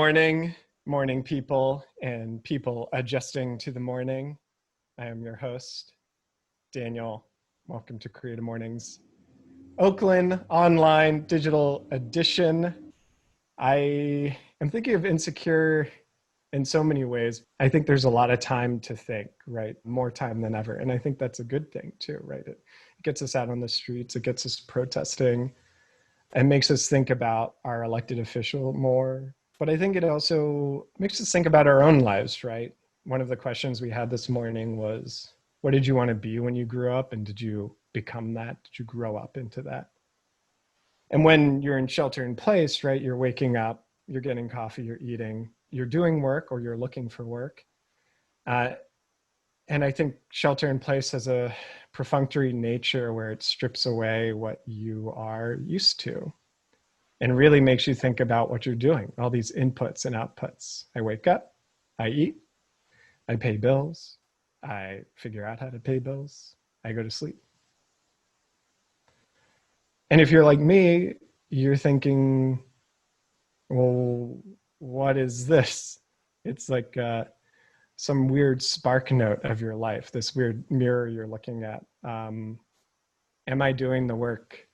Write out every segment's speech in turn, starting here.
morning people and people adjusting to the morning. I am your host, Daniel. Welcome to Creative Mornings, Oakland online digital edition. I am thinking of Insecure in so many ways. I think there's a lot of time to think, right? More time than ever. And I think that's a good thing too, right? It gets us out on the streets, it gets us protesting, and makes us think about our elected official more. But I think it also makes us think about our own lives, right? One of the questions we had this morning was, what did you want to be when you grew up? And did you become that? Did you grow up into that? And when you're in shelter in place, right, you're waking up, you're getting coffee, you're eating, you're doing work or you're looking for work. And I think shelter in place has a perfunctory nature where it strips away what you are used to and really makes you think about what you're doing, all these inputs and outputs. I wake up, I eat, I pay bills, I figure out how to pay bills, I go to sleep. And if you're like me, you're thinking, well, what is this? It's like some weird spark note of your life, this weird mirror you're looking at. Am I doing the work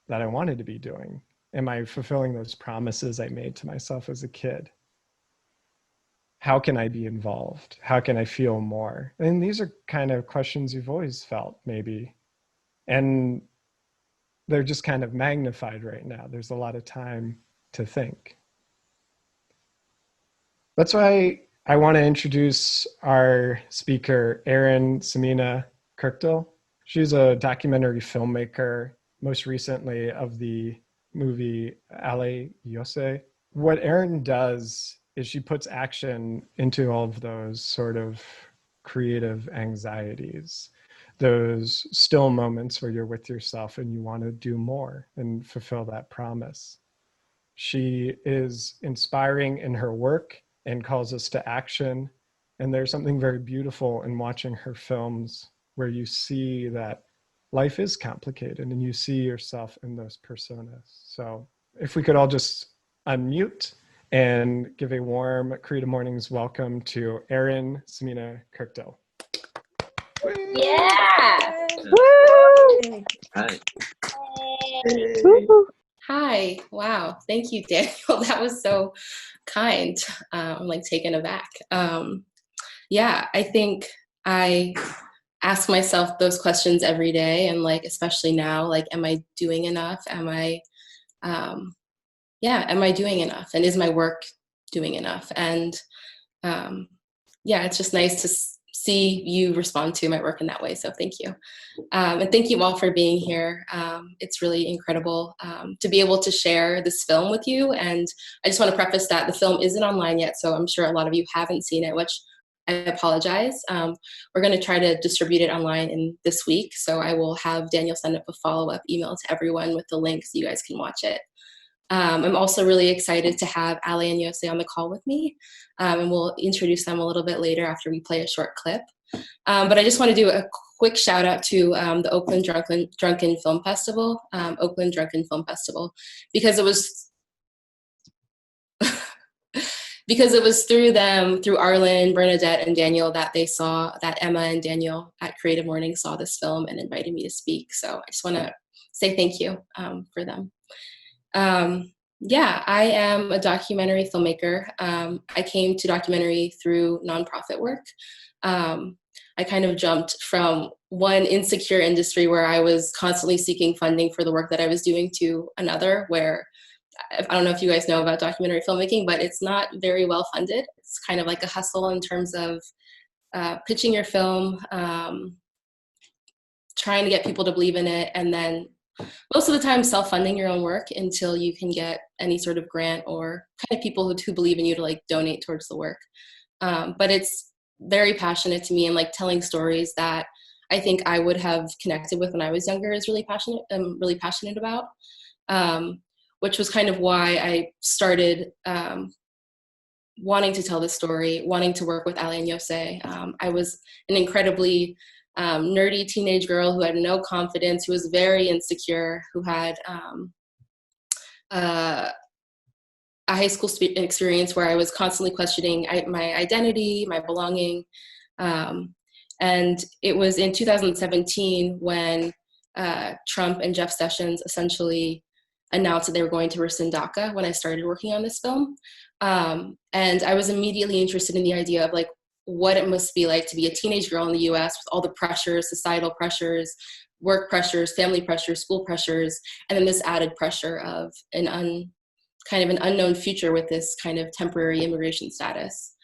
that I wanted to be doing? Am I fulfilling those promises I made to myself as a kid? How can I be involved? How can I feel more? And these are kind of questions you've always felt, maybe. And they're just kind of magnified right now. There's a lot of time to think. That's why I want to introduce our speaker, Erin Semine Kokdil. She's a documentary filmmaker, most recently of the movie Ale Yose. What Erin does is she puts action into all of those sort of creative anxieties, those still moments where you're with yourself and you want to do more and fulfill that promise. She is inspiring in her work and calls us to action. And there's something very beautiful in watching her films where you see that life is complicated and you see yourself in those personas. So if we could all just unmute and give a warm Creative Mornings welcome to Erin Semine Kokdil. Yeah! Woo! Hi. Hi. Wow. Thank you, Daniel. That was so kind. I'm like taken aback. Yeah, I think I ask myself those questions every day, and like especially now, like, am I doing enough? Am I doing enough? And is my work doing enough? And yeah, it's just nice to see you respond to my work in that way. So thank you. And thank you all for being here. It's really incredible to be able to share this film with you. And I just want to preface that the film isn't online yet, so I'm sure a lot of you haven't seen it, which I apologize. We're going to try to distribute it online in this week. So I will have Daniel send up a follow-up email to everyone with the link so you guys can watch it. I'm also really excited to have Ale and Yose on the call with me, and we'll introduce them a little bit later after we play a short clip. But I just want to do a quick shout out to the Oakland Drunken Film Festival, Oakland Drunken Film Festival, because it was through them, through Arlen, Bernadette, and Daniel that Emma and Daniel at Creative Mornings saw this film and invited me to speak. So I just want to say thank you for them. Yeah, I am a documentary filmmaker. I came to documentary through nonprofit work. I kind of jumped from one insecure industry where I was constantly seeking funding for the work that I was doing to another where, I don't know if you guys know about documentary filmmaking, but it's not very well funded. It's kind of like a hustle in terms of pitching your film, trying to get people to believe in it, and then most of the time self-funding your own work until you can get any sort of grant or kind of people who believe in you to like donate towards the work. But it's very passionate to me, and like telling stories that I think I would have connected with when I was younger is really passionate about, which was kind of why I started wanting to tell this story, wanting to work with Ale and Yose. I was an incredibly nerdy teenage girl who had no confidence, who was very insecure, who had a high school experience where I was constantly questioning my identity, my belonging. And it was in 2017 when Trump and Jeff Sessions essentially announced that they were going to rescind DACA when I started working on this film. And I was immediately interested in the idea of like what it must be like to be a teenage girl in the US with all the pressures, societal pressures, work pressures, family pressures, school pressures, and then this added pressure of kind of an unknown future with this kind of temporary immigration status.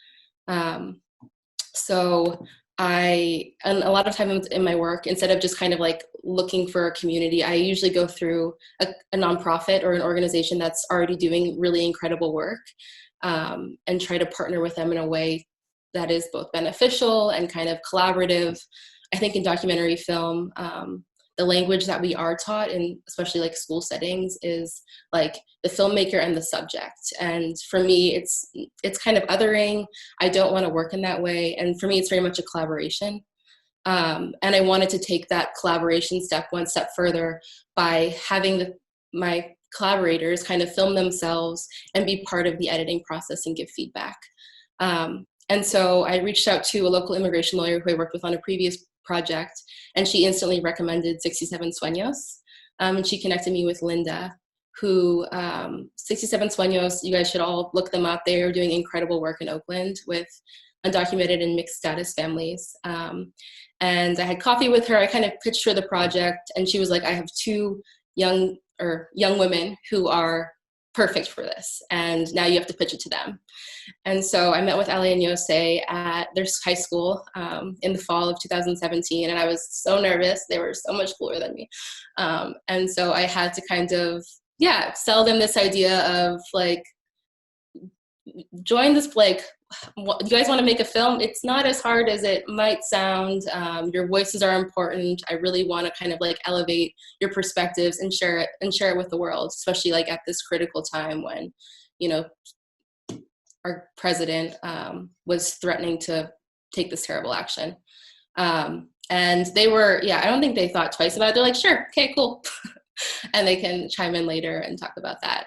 So and a lot of times in my work, instead of just kind of like looking for a community, I usually go through a nonprofit or an organization that's already doing really incredible work, and try to partner with them in a way that is both beneficial and kind of collaborative. I think in documentary film, the language that we are taught in especially like school settings is like the filmmaker and the subject. And for me, it's kind of othering. I don't want to work in that way. And for me, it's very much a collaboration. And I wanted to take that collaboration step one step further by having my collaborators kind of film themselves and be part of the editing process and give feedback. And so I reached out to a local immigration lawyer who I worked with on a previous project, and she instantly recommended 67 Sueños. And she connected me with Linda, who 67 Sueños, you guys should all look them up. They are doing incredible work in Oakland with undocumented and mixed status families. And I had coffee with her. I kind of pitched her the project, and she was like, I have two young women who are perfect for this, and now you have to pitch it to them. And so I met with Ali and Yose at their high school in the fall of 2017, and I was so nervous. They were so much cooler than me. And so I had to kind of, sell them this idea of like, join this, like, you guys want to make a film? It's not as hard as it might sound. Your voices are important. I really want to kind of like elevate your perspectives and share it with the world, especially like at this critical time when, you know, our president was threatening to take this terrible action. And they were, I don't think they thought twice about it. They're like, sure, okay, cool. And they can chime in later and talk about that.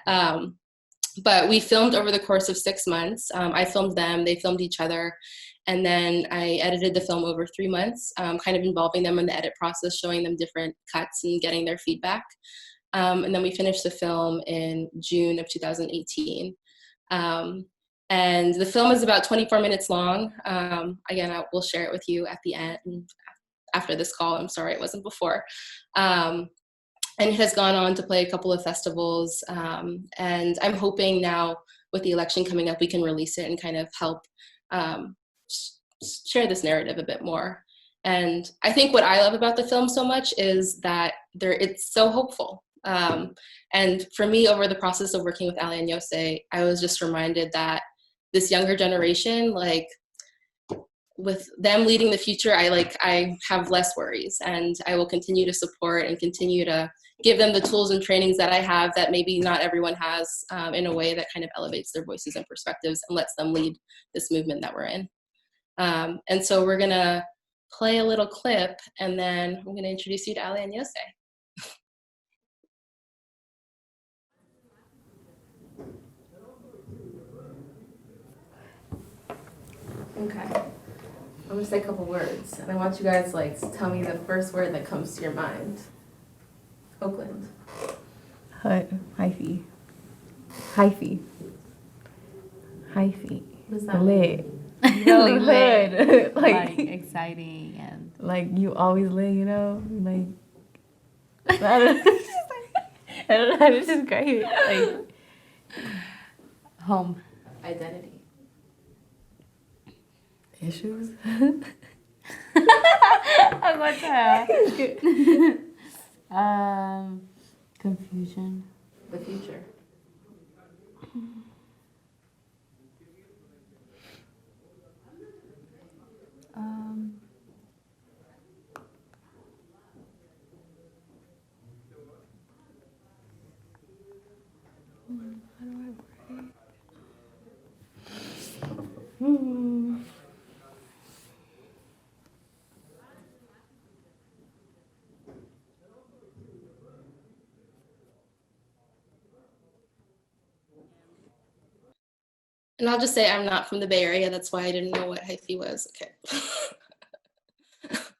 But we filmed over the course of 6 months. I filmed them, they filmed each other. And then I edited the film over 3 months, kind of involving them in the edit process, showing them different cuts and getting their feedback. And then we finished the film in June of 2018. And the film is about 24 minutes long. Again, I will share it with you at the end after this call. I'm sorry it wasn't before. And it has gone on to play a couple of festivals. And I'm hoping now with the election coming up, we can release it and kind of help share this narrative a bit more. And I think what I love about the film so much is that it's so hopeful. And for me, over the process of working with Ali and Yose, I was just reminded that this younger generation, like, with them leading the future, I have less worries, and I will continue to support and continue to give them the tools and trainings that I have that maybe not everyone has, in a way that kind of elevates their voices and perspectives and lets them lead this movement that we're in. And so we're gonna play a little clip, and then I'm gonna introduce you to Ali and Yose. Okay. I'm gonna say a couple words, and I want you guys to tell me the first word that comes to your mind. Oakland. Hyphy. Hyphy. Hyphy. What does that lit. You know, lit. hood. like exciting and like you always lit, you know? Like I don't know how to describe it. Like home. Identity. issues. What the hell? Confusion. The future. How do I word it? And I'll just say I'm not from the Bay Area. That's why I didn't know what hyphy was. Okay.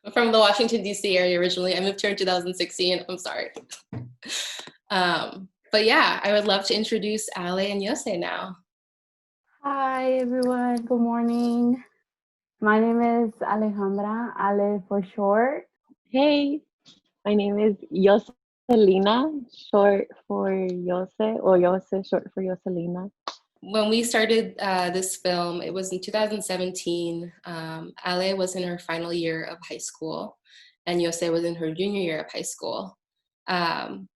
I'm from the Washington, D.C. area originally. I moved here in 2016. I'm sorry. But yeah, I would love to introduce Ale and Yose now. Hi, everyone. Good morning. My name is Alejandra, Ale for short. Hey, my name is Yoselina, short for Yose, or Yose, short for Yoselina. When we started this film, it was in 2017. Ale was in her final year of high school, and Yose was in her junior year of high school. And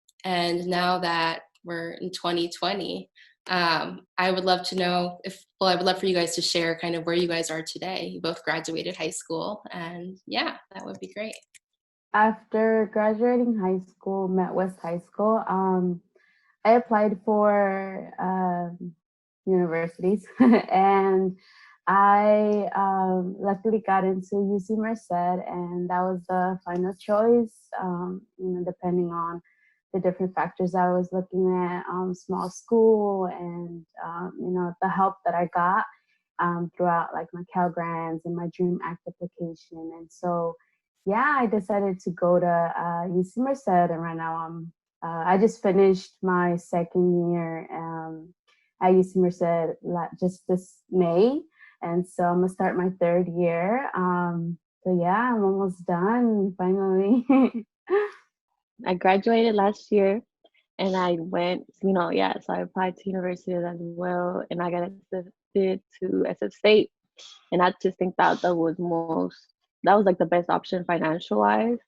now that we're in 2020, I would love to know I would love for you guys to share kind of where you guys are today. You both graduated high school, and yeah, that would be great. After graduating high school, Met West High School, I applied for universities and I luckily got into UC Merced, and that was the final choice, depending on the different factors I was looking at, small school and, the help that I got throughout like my Cal Grants and my Dream Act application. And so, yeah, I decided to go to UC Merced, and right now I just finished my second year at UC Merced just this May. And so I'm gonna start my third year. So yeah, I'm almost done finally. I graduated last year and I went, so I applied to universities as well, and I got accepted to SF State. And I just think that was like the best option financial wise.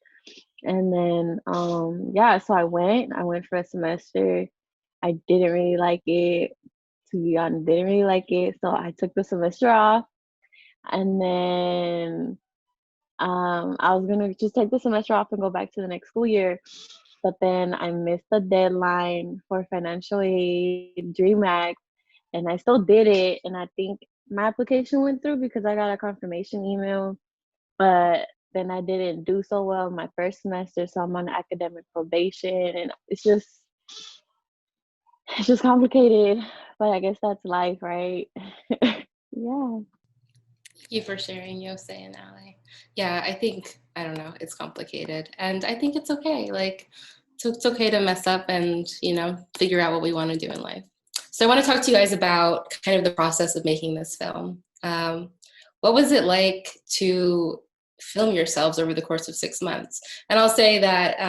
And then, so I went for a semester. I didn't really like it, to be honest, didn't really like it. So I took the semester off, and then I was gonna just take the semester off and go back to the next school year. But then I missed the deadline for financial aid, Dream Act, and I still did it. And I think my application went through because I got a confirmation email, but then I didn't do so well in my first semester, so I'm on academic probation, and it's just complicated. But I guess that's life, right? Yeah. Thank you for sharing, Yose and Ale. Yeah, I don't know, it's complicated. And I think it's okay. Like, it's okay to mess up and, figure out what we want to do in life. So I want to talk to you guys about kind of the process of making this film. What was it like to film yourselves over the course of 6 months? And I'll say that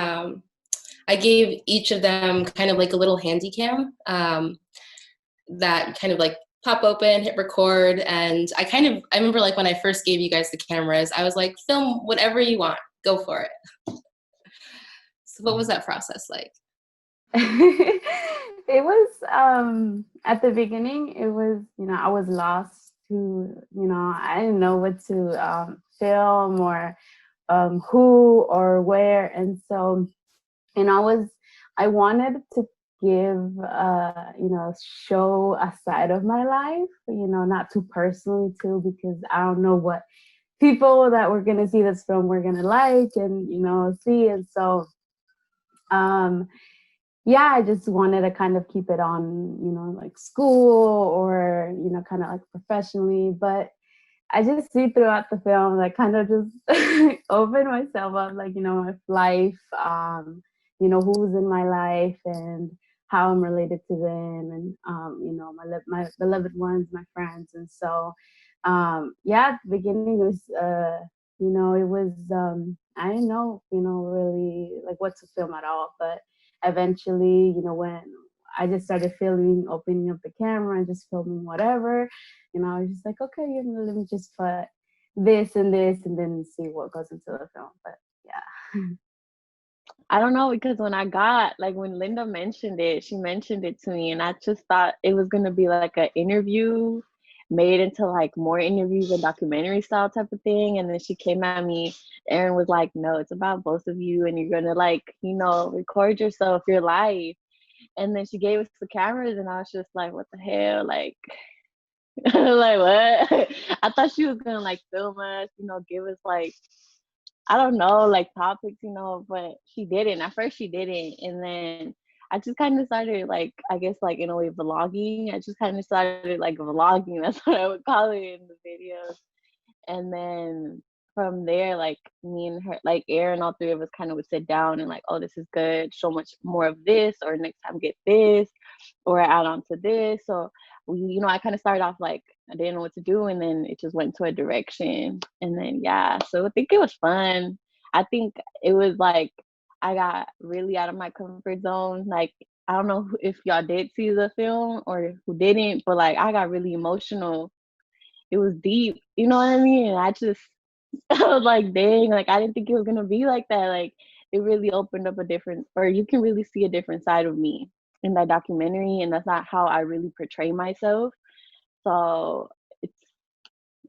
I gave each of them kind of like a little handy cam that kind of like pop open, hit record. And I remember like when I first gave you guys the cameras, I was like, film whatever you want, go for it. So what was that process like? It was, at the beginning, it was, I was lost to, I didn't know what to film or who or where. And so, I wanted to give, show a side of my life, not too personally too, because I don't know what people that were going to see this film were going to like and, see. And so, I just wanted to kind of keep it on, like school or, kind of like professionally. But I just see throughout the film that kind of just opened myself up, like, my life, who's in my life and how I'm related to them and, my beloved ones, my friends. And so, at the beginning it was, it was, I didn't know, really like what to film at all. But eventually, when I just started opening up the camera and just filming whatever, I was just like, okay, let me just put this and this and then see what goes into the film. But yeah. I don't know, because when Linda mentioned it, she mentioned it to me, and I just thought it was going to be like an interview made into like more interviews and documentary style type of thing. And then she came at me, Erin was like, no, it's about both of you, and you're going to like, record yourself, your life. And then she gave us the cameras, and I was just like, what the hell? Like, like what? I thought she was going to like film us, give us like, I don't know, like topics, but she didn't. At first she didn't. And then I just kind of started like, I guess like in a way vlogging. I just kind of started like vlogging. That's what I would call it in the videos. And then from there, like me and her, like Erin, all three of us kind of would sit down and like, oh, this is good. Show much more of this, or next time get this, or add on to this. So we, I kind of started off like I didn't know what to do, and then it just went to a direction. And then yeah, so I think it was fun. I think it was like I got really out of my comfort zone. Like I don't know if y'all did see the film or who didn't, but like I got really emotional. It was deep, you know what I mean? And I just I was like, dang, like I didn't think it was gonna be like that. Like it really opened up a different, or you can really see a different side of me in that documentary, and that's not how I really portray myself. So it's,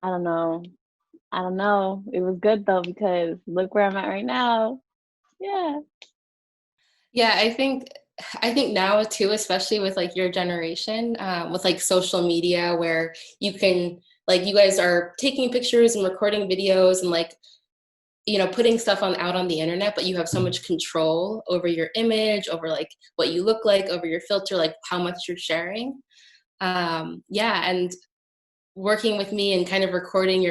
I don't know. I don't know. It was good though, because look where I'm at right now. Yeah. Yeah, I think now too, especially with like your generation, with like social media, where you can, like, you guys are taking pictures and recording videos and like, putting stuff out on the internet, but you have so much control over your image, over like what you look like, over your filter, like how much you're sharing. Yeah, and working with me and kind of recording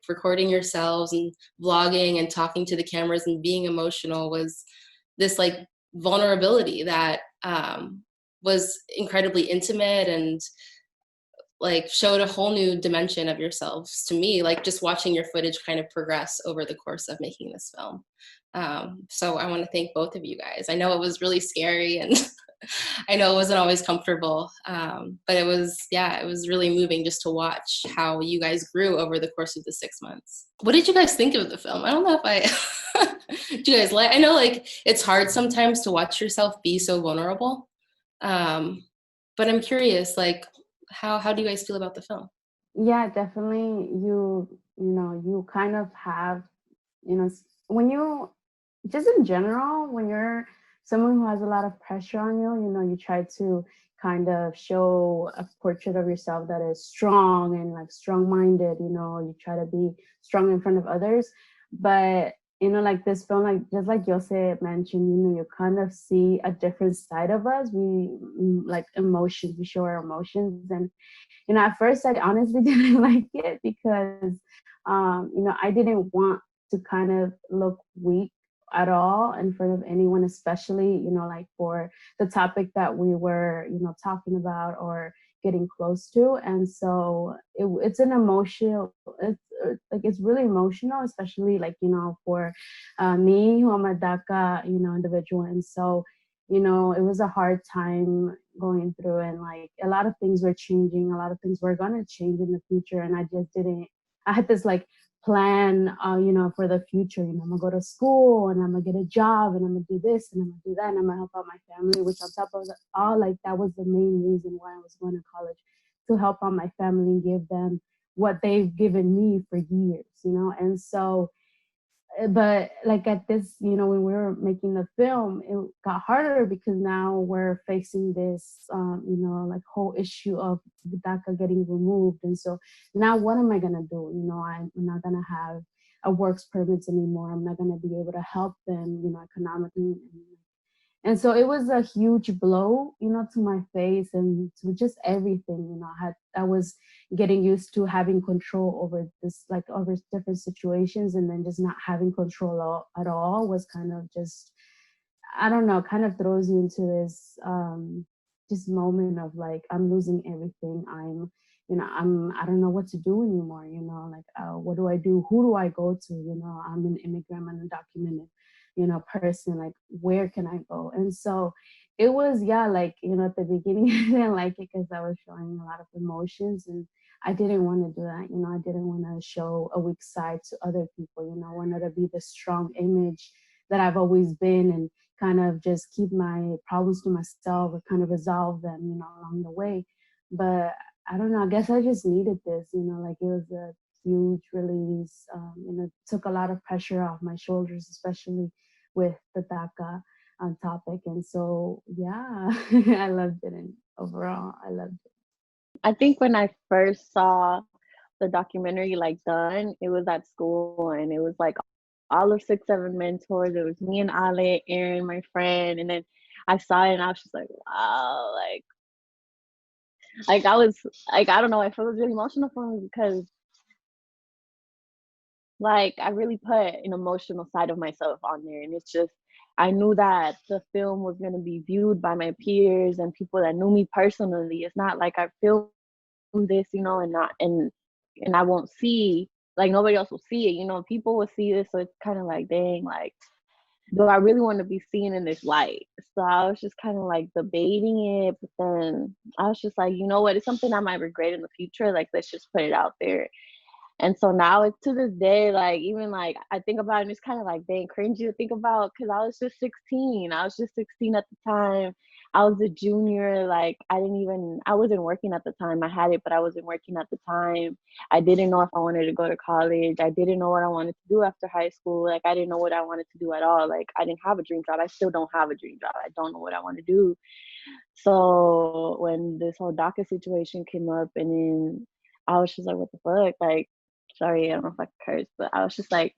recording yourselves and vlogging and talking to the cameras and being emotional was this like vulnerability that was incredibly intimate and like showed a whole new dimension of yourselves to me, like just watching your footage kind of progress over the course of making this film. So I want to thank both of you guys. I know it was really scary and I know it wasn't always comfortable, but it was really moving just to watch how you guys grew over the course of the 6 months. What did you guys think of the film? I don't know if do you guys like, I know like it's hard sometimes to watch yourself be so vulnerable, but I'm curious, like, how do you guys feel about the film? Yeah, definitely. You kind of have, when you, just in general, when you're someone who has a lot of pressure on you, you try to kind of show a portrait of yourself that is strong and like strong-minded, you try to be strong in front of others. But, like this film, like just like Yose mentioned, you kind of see a different side of us. Like emotions, we show our emotions. And at first I honestly didn't like it because, I didn't want to kind of look weak at all in front of anyone, especially, like for the topic that we were, talking about or getting close to. And so it's an emotional, it's really emotional, especially like, for me, who I'm a DACA, individual. And so, it was a hard time going through, and like a lot of things were changing, a lot of things were gonna change in the future. And I had this like plan, for the future, I'm gonna go to school and I'm gonna get a job and I'm gonna do this and I'm gonna do that and I'm gonna help out my family, which on top of all, like that was the main reason why I was going to college, to help out my family and give them what they've given me for years, and so, but like at this, when we were making the film, it got harder because now we're facing this, like whole issue of the DACA getting removed. And so now what am I going to do? I'm not going to have a works permits anymore. I'm not going to be able to help them, economically. And so it was a huge blow, to my face and to just everything. I was getting used to having control over this, like over different situations, and then just not having control at all was kind of just, I don't know, kind of throws you into this just moment of like, I'm losing everything. I don't know what to do anymore, like, what do I do? Who do I go to? I'm an immigrant, I'm undocumented, person, like, where can I go? And so it was, yeah, like, at the beginning, I didn't like it because I was showing a lot of emotions, and I didn't want to do that. I didn't want to show a weak side to other people. I wanted to be the strong image that I've always been, and kind of just keep my problems to myself or kind of resolve them, along the way. But I don't know, I guess I just needed this, like it was a huge release. It took a lot of pressure off my shoulders, especially with the DACA topic. And so, yeah, I loved it. And overall, I loved it. I think when I first saw the documentary like done, it was at school, and it was like all of 6, 7 mentors. It was me and Ale, Erin, my friend, and then I saw it and I was just like, wow, like I was like, I don't know, I feel it was really emotional for me because like I really put an emotional side of myself on there, and it's just I knew that the film was gonna be viewed by my peers and people that knew me personally. It's not like I filmed this, you know, and not and I won't see like nobody else will see it, you know, people will see this, so it's kind of like, dang, like, do I really want to be seen in this light? So I was just kind of like debating it, but then I was just like, you know what, it's something I might regret in the future. Like, let's just put it out there. And so now it's to this day, like even like I think about it and it's kind of like dang cringy to think about because I was just 16. I was just 16 at the time. I was a junior, like I wasn't working at the time. I had it, but I wasn't working at the time. I didn't know if I wanted to go to college. I didn't know what I wanted to do after high school. Like I didn't know what I wanted to do at all. Like I didn't have a dream job. I still don't have a dream job. I don't know what I want to do. So when this whole DACA situation came up and then I was just like, what the fuck? Like, sorry, I don't know if I curse, but I was just like,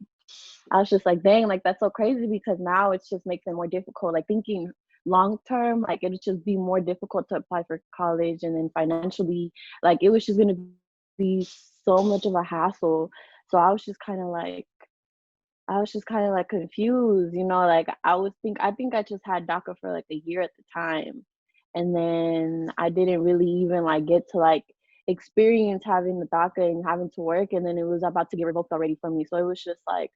dang, like that's so crazy because now it's just makes it more difficult. Like thinking long term, like it would just be more difficult to apply for college and then financially, like it was just gonna be so much of a hassle. So I was just kind of like confused, you know, like I think I just had DACA for like a year at the time. And then I didn't really even like get to like experience having the DACA and having to work. And then it was about to get revoked already from me. So it was just like,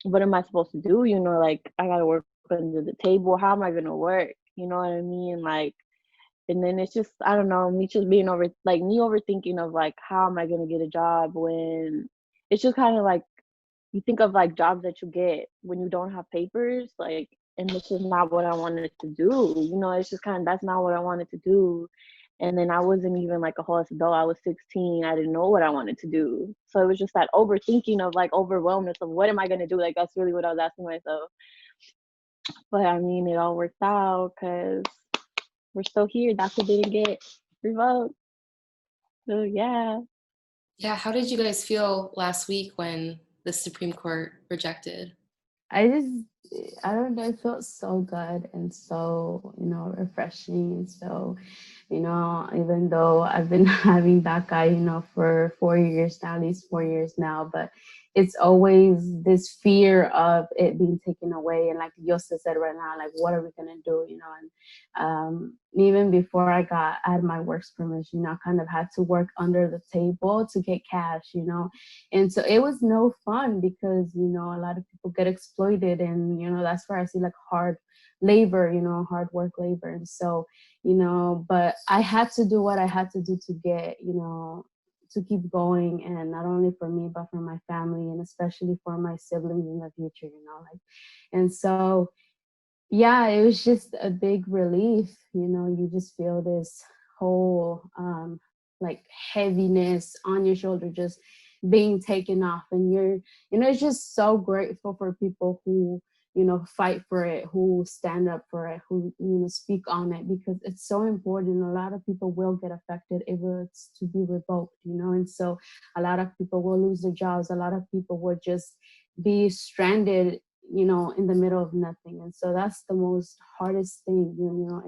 what am I supposed to do? You know, like I gotta work under the table. How am I gonna work? You know what I mean? Like, and then it's just, I don't know, me just being me overthinking of like, how am I gonna get a job when it's just kind of like, you think of like jobs that you get when you don't have papers, like, and this is not what I wanted to do. You know, it's just kind of that's not what I wanted to do. And then I wasn't even like a whole adult. I was 16. I didn't know what I wanted to do. So it was just that overthinking of like overwhelmness of what am I gonna do? Like that's really what I was asking myself. But I mean, it all worked out because we're still here. DACA didn't get revoked. So yeah. Yeah, how did you guys feel last week when the Supreme Court rejected? I just, I don't know, it felt so good and so, refreshing. And so, even though I've been having DACA, for 4 years now, at least 4 years now, but it's always this fear of it being taken away. And like Yosa said right now, like, what are we going to do, and even before I had my works permission, I kind of had to work under the table to get cash, and so it was no fun because, a lot of people get exploited and, that's where I see like hard labor, hard work labor. And so, but I had to do what I had to do to get, to keep going. And not only for me, but for my family and especially for my siblings in the future, like, and so, yeah, it was just a big relief. You just feel this whole like heaviness on your shoulder just being taken off, and you're, it's just so grateful for people who, fight for it, who stand up for it, who, speak on it, because it's so important. A lot of people will get affected if it's to be revoked, and so a lot of people will lose their jobs. A lot of people will just be stranded, in the middle of nothing. And so that's the most hardest thing,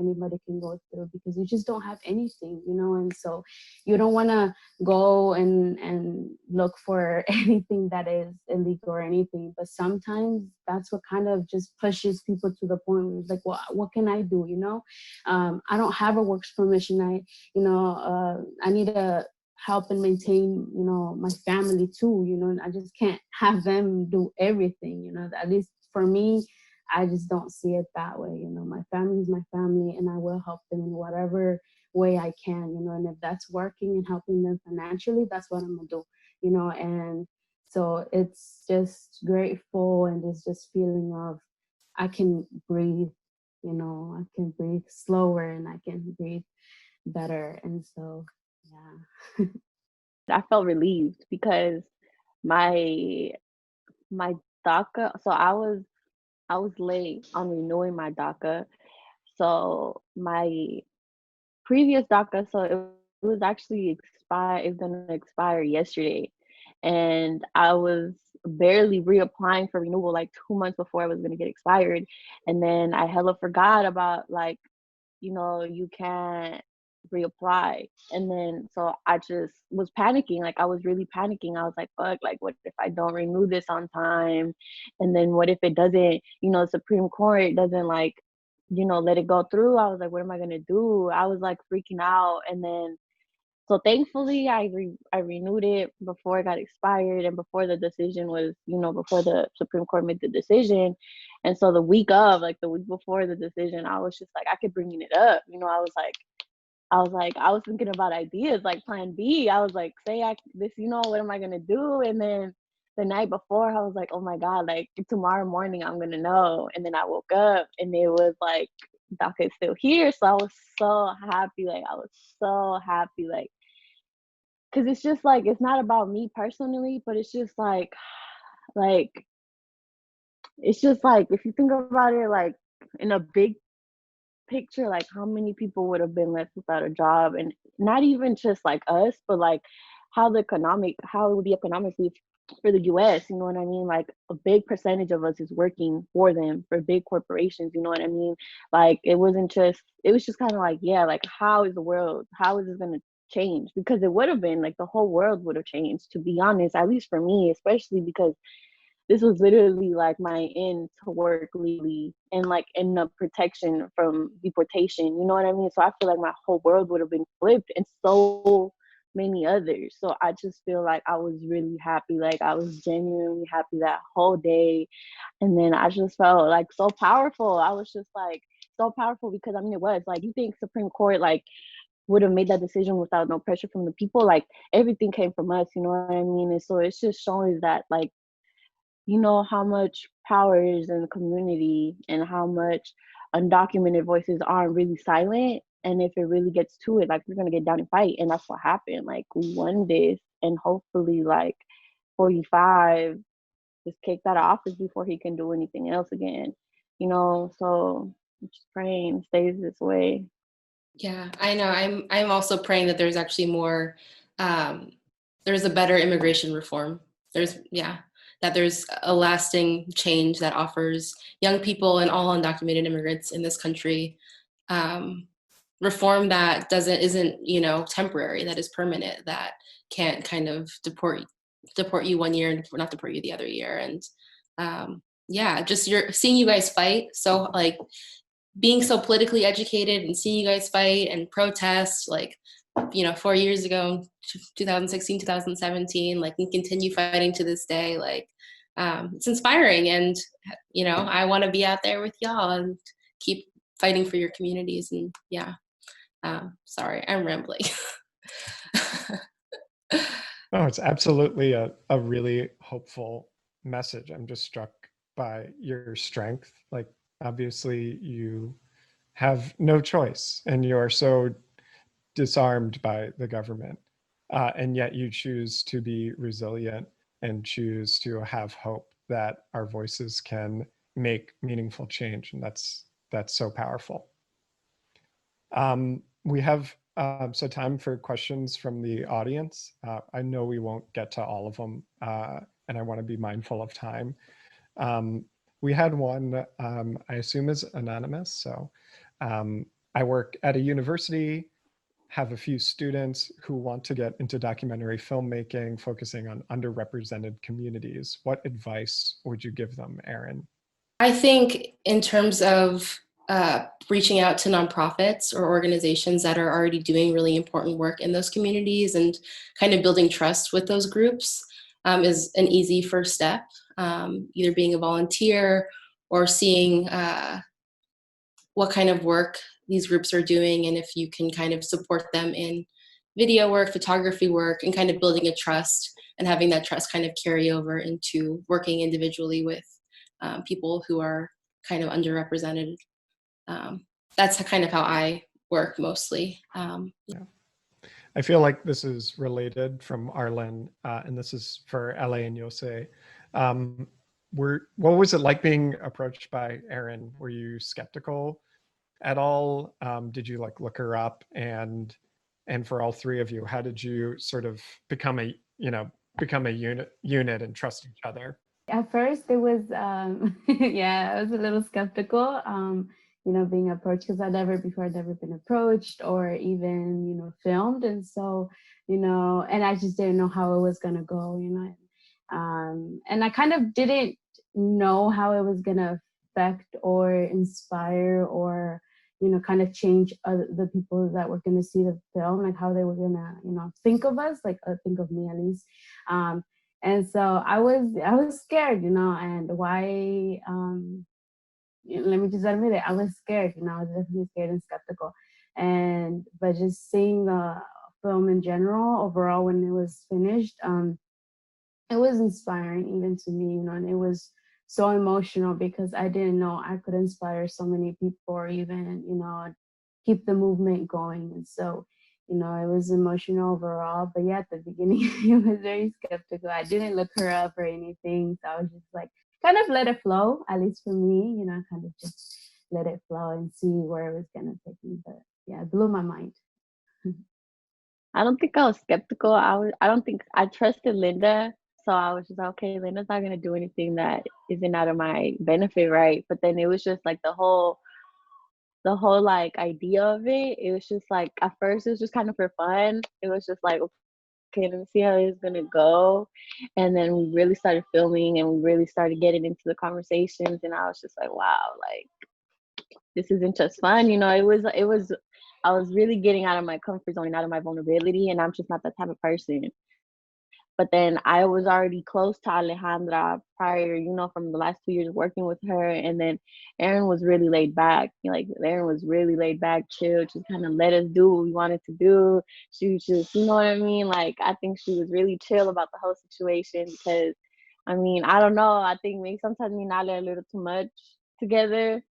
anybody can go through, because you just don't have anything, and so you don't want to go and look for anything that is illegal or anything. But sometimes that's what kind of just pushes people to the point where it's like, well, what can I do? I don't have a works permission. I need to help and maintain, my family too, and I just can't have them do everything, at least for me, I just don't see it that way. My family is my family, and I will help them in whatever way I can, and if that's working and helping them financially, that's what I'm gonna do, and so it's just grateful, and it's just feeling of I can breathe, I can breathe slower and I can breathe better. And so, yeah. I felt relieved because my my DACA, so I was late on renewing my DACA. So my previous DACA, so it was actually expire it's gonna expire yesterday. And I was barely reapplying for renewal like 2 months before I was going to get expired. And then I hella forgot about like, you can't reapply. And then so I just was panicking. Like I was really panicking. I was like, fuck, like what if I don't renew this on time? And then what if it doesn't, Supreme Court doesn't like, let it go through? I was like, what am I gonna do? I was like freaking out. And then so thankfully I renewed it before it got expired and before the decision was, before the Supreme Court made the decision. And so the week before the decision, I was just like, I kept bringing it up. I was thinking about ideas like plan B. I was like, what am I gonna do? And then the night before, I was like, oh my God, like tomorrow morning I'm gonna know. And then I woke up and it was like DACA is still here. So I was so happy. Like I was so happy. Like, cause it's just like it's not about me personally, but it's just like it's just like if you think about it like in a big picture, like how many people would have been left without a job, and not even just like us, but like how it would be economically for the US, you know what I mean? Like a big percentage of us is working for them, for big corporations, you know what I mean? Like it was just kind of like, yeah, like how is this gonna change? Because it would have been like the whole world would have changed, to be honest, at least for me, especially because this was literally like my end to work legally and like in the protection from deportation. You know what I mean? So I feel like my whole world would have been flipped and so many others. So I just feel like I was really happy. Like I was genuinely happy that whole day. And then I just felt like so powerful. I was just like so powerful because I mean, it was like, you think Supreme Court like would have made that decision without no pressure from the people? Like everything came from us, you know what I mean? And so it's just showing that like, how much power is in the community and how much undocumented voices aren't really silent. And if it really gets to it, like we're gonna get down and fight. And that's what happened. Like we won this, and hopefully like 45 just kicked out of office before he can do anything else again. So I'm just praying it stays this way. Yeah, I know. I'm also praying that there's actually more, there's a better immigration reform. That there's a lasting change that offers young people and all undocumented immigrants in this country reform that isn't temporary, that is permanent, that can't kind of deport you one year and not deport you the other year. And just seeing you guys fight. So like being so politically educated and seeing you guys fight and protest, like 4 years ago, 2016, 2017, like we continue fighting to this day. Like it's inspiring, and I want to be out there with y'all and keep fighting for your communities. And sorry, I'm rambling. Oh, it's absolutely a really hopeful message. I'm just struck by your strength. Like, obviously, you have no choice and you are so disarmed by the government. And yet you choose to be resilient and choose to have hope that our voices can make meaningful change. And that's so powerful. We have so time for questions from the audience. I know we won't get to all of them, and I want to be mindful of time. We had one, I assume is anonymous. So I work at a university, have a few students who want to get into documentary filmmaking, focusing on underrepresented communities. What advice would you give them, Erin? I think in terms of reaching out to nonprofits or organizations that are already doing really important work in those communities and kind of building trust with those groups is an easy first step. Either being a volunteer or seeing what kind of work these groups are doing, and if you can kind of support them in video work, photography work, and kind of building a trust and having that trust kind of carry over into working individually with people who are kind of underrepresented. That's kind of how I work mostly. Yeah. I feel like this is related from Arlen, and this is for LA and Yose. What was it like being approached by Erin? Were you skeptical at all? Did you like look her up? And for all three of you, how did you sort of become become a unit and trust each other? At first, it was, yeah, I was a little skeptical, being approached, because I'd never been approached or even, filmed. And so, and I just didn't know how it was going to go, and I kind of didn't know how it was going to affect or inspire or, kind of change the people that were going to see the film, like how they were going to, think of us, like think of me at least. And so I was scared, and why, let me just admit it, I was scared, I was definitely scared and skeptical. But just seeing the film in general, overall, when it was finished, it was inspiring even to me, and it was so emotional because I didn't know I could inspire so many people or even, keep the movement going. And so, it was emotional overall. But yeah, at the beginning, it was very skeptical. I didn't look her up or anything. So I was just like, kind of let it flow, at least for me, kind of just let it flow and see where it was going to take me. But yeah, it blew my mind. I don't think I was skeptical. I don't think I trusted Linda. So I was just like, okay, Linda's not gonna do anything that isn't out of my benefit, right? But then it was just like the whole like idea of it. It was just like at first it was just kind of for fun. It was just like, okay, let me see how it's gonna go. And then we really started filming and we really started getting into the conversations, and I was just like, wow, like this isn't just fun, it was I was really getting out of my comfort zone and out of my vulnerability, and I'm just not that type of person. But then I was already close to Alejandra prior, from the last 2 years working with her. And then Erin was really laid back. Like Erin was really laid back, chill, just kind of let us do what we wanted to do. She was just, you know what I mean? Like, I think she was really chill about the whole situation because, I don't know. I think maybe sometimes me and Ale are a little too much together.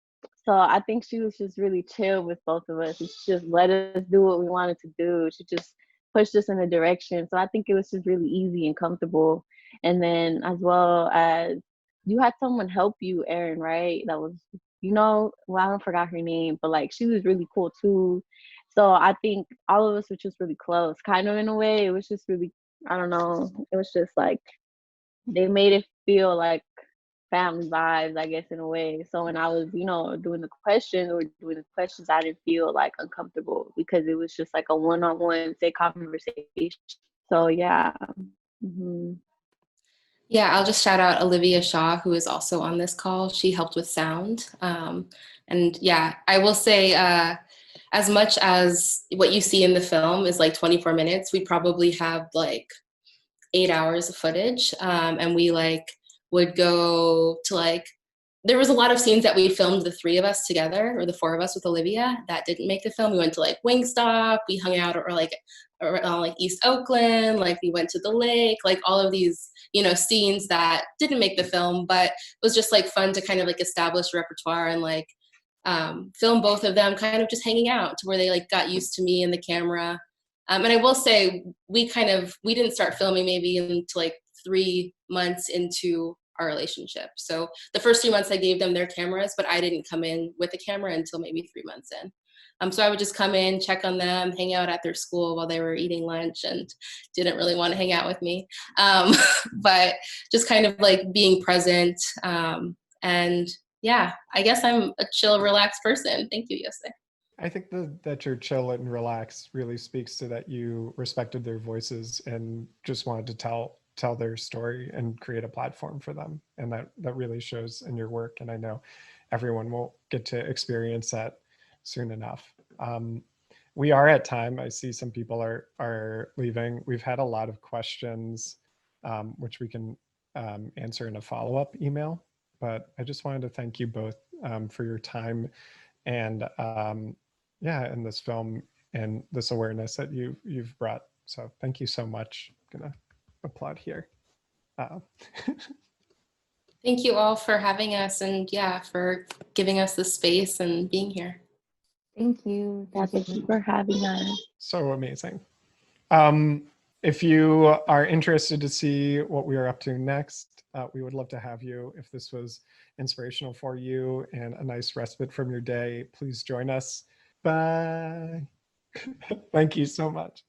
So I think she was just really chill with both of us. She just let us do what we wanted to do. She just pushed us in a direction. So I think it was just really easy and comfortable. And then as well as you had someone help you, Erin, right? That was, well, I don't forgot her name, but like she was really cool too. So I think all of us were just really close, kind of in a way. It was just really, I don't know. It was just like they made it feel like family vibes, I guess, in a way. So when I was, doing the questions, I didn't feel like uncomfortable because it was just like a one-on-one, say, conversation. So yeah. Mm-hmm. Yeah, I'll just shout out Olivia Shaw, who is also on this call. She helped with sound. And yeah, I will say, as much as what you see in the film is like 24 minutes, we probably have like 8 hours of footage. And we would go to there was a lot of scenes that we filmed the three of us together, or the four of us with Olivia, that didn't make the film. We went to Wingstop, we hung out around East Oakland, we went to the lake, all of these, scenes that didn't make the film, but it was just fun to kind of establish repertoire and film both of them kind of just hanging out to where they got used to me and the camera. And I will say we didn't start filming maybe until 3 months into our relationship. So the first 3 months I gave them their cameras, but I didn't come in with a camera until maybe 3 months in. So I would just come in, check on them, hang out at their school while they were eating lunch and didn't really want to hang out with me. But just kind of being present. And yeah, I guess I'm a chill, relaxed person. Thank you, Yose. I think that you're chill and relaxed really speaks to that you respected their voices and just wanted to tell their story and create a platform for them. And that really shows in your work. And I know everyone will get to experience that soon enough. We are at time. I see some people are leaving. We've had a lot of questions, which we can answer in a follow-up email. But I just wanted to thank you both for your time and and this film and this awareness that you've brought. So thank you so much. I'm gonna applaud here. Thank you all for having us, and for giving us the space and being here. Thank you. Yeah, thank you for having us. So amazing. If you are interested to see what we are up to next, we would love to have you. If this was inspirational for you and a nice respite from your day, please join us. Bye. Thank you so much.